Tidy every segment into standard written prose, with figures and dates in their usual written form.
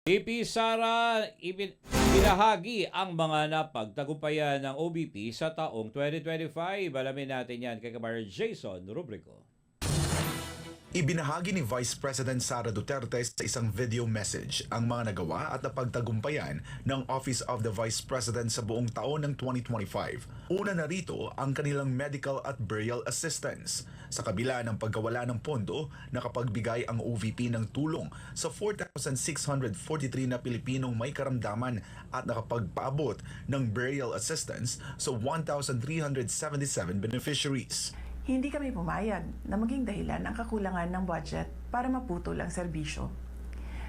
VP Sara ibinahagi ang mga napagtagumpayan ng OBP sa taong 2025. Alamin natin yan kay Kabar Jason Rubrico. Ibinahagi ni Vice President Sara Duterte sa isang video message ang mga nagawa at napagtagumpayan ng Office of the Vice President sa buong taon ng 2025. Una na rito ang kanilang medical at burial assistance. Sa kabila ng pagkawala ng pondo, nakapagbigay ang OVP ng tulong sa 4,643 na Pilipinong may karamdaman at nakapagpaabot ng burial assistance sa 1,377 beneficiaries. Hindi kami pumayag na maging dahilan ang kakulangan ng budget para maputol ang serbisyo.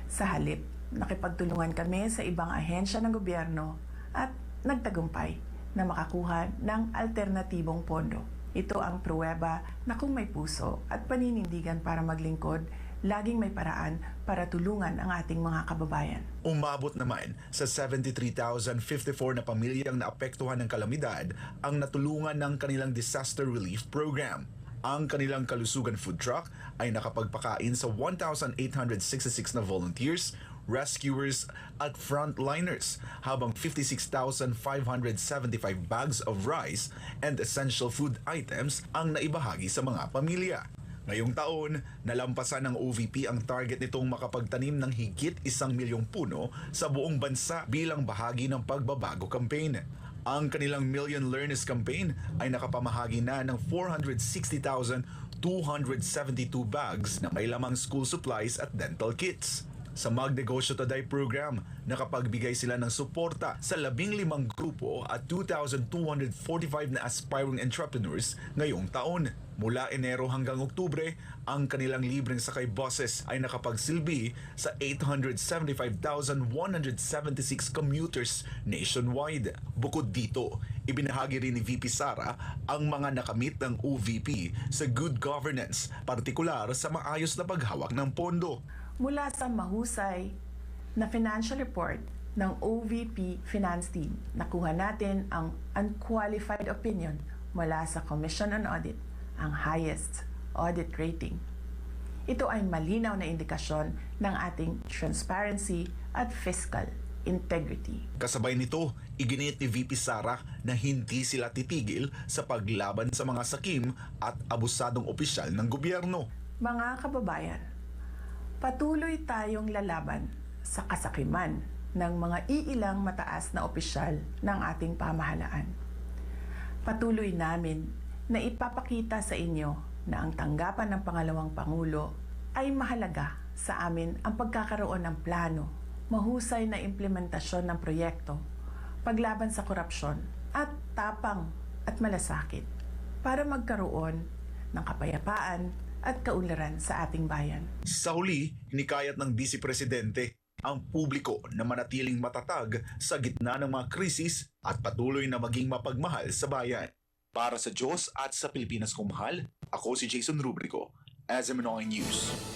Sa halip, nakipagtulungan kami sa ibang ahensya ng gobyerno at nagtagumpay na makakuha ng alternatibong pondo. Ito ang pruweba na kung may puso at paninindigan para maglingkod, laging may paraan para tulungan ang ating mga kababayan. Umabot naman sa 73,054 na pamilyang naapektuhan ng kalamidad ang natulungan ng kanilang disaster relief program. Ang kanilang kalusugan food truck ay nakapagpakain sa 1,866 na volunteers, rescuers at frontliners, habang 56,575 bags of rice and essential food items ang naibahagi sa mga pamilya. Ngayong taon, nalampasan ng OVP ang target nitong makapagtanim ng higit 1 milyong puno sa buong bansa bilang bahagi ng pagbabago campaign. Ang kanilang Million Learners campaign ay nakapamahagi na ng 460,272 bags na may lamang school supplies at dental kits. Sa Magnegosyo Today program, nakapagbigay sila ng suporta sa 15 grupo at 2,245 na aspiring entrepreneurs ngayong taon. Mula Enero hanggang Oktubre, ang kanilang libreng sakay buses ay nakapagsilbi sa 875,176 commuters nationwide. Bukod dito, ibinahagi rin ni VP Sara ang mga nakamit ng OVP sa good governance, partikular sa maayos na paghawak ng pondo. Mula sa mahusay na financial report ng OVP Finance Team, nakuha natin ang unqualified opinion mula sa Commission on Audit, ang highest audit rating. Ito ay malinaw na indikasyon ng ating transparency at fiscal integrity. Kasabay nito, iginit ni VP Sara na hindi sila titigil sa paglaban sa mga sakim at abusadong opisyal ng gobyerno. Mga kababayan, patuloy tayong lalaban sa kasakiman ng mga iilang mataas na opisyal ng ating pamahalaan. Patuloy namin na ipapakita sa inyo na ang tanggapan ng pangalawang Pangulo ay mahalaga sa amin ang pagkakaroon ng plano, mahusay na implementasyon ng proyekto, paglaban sa korupsyon at tapang at malasakit para magkaroon ng kapayapaan at kaunlaran sa ating bayan. Sa huli, hinikayat ng Vice Presidente ang publiko na manatiling matatag sa gitna ng mga krisis at patuloy na maging mapagmahal sa bayan. Para sa Diyos at sa Pilipinas kong mahal, ako si Jason Rubrico, SMNOI News.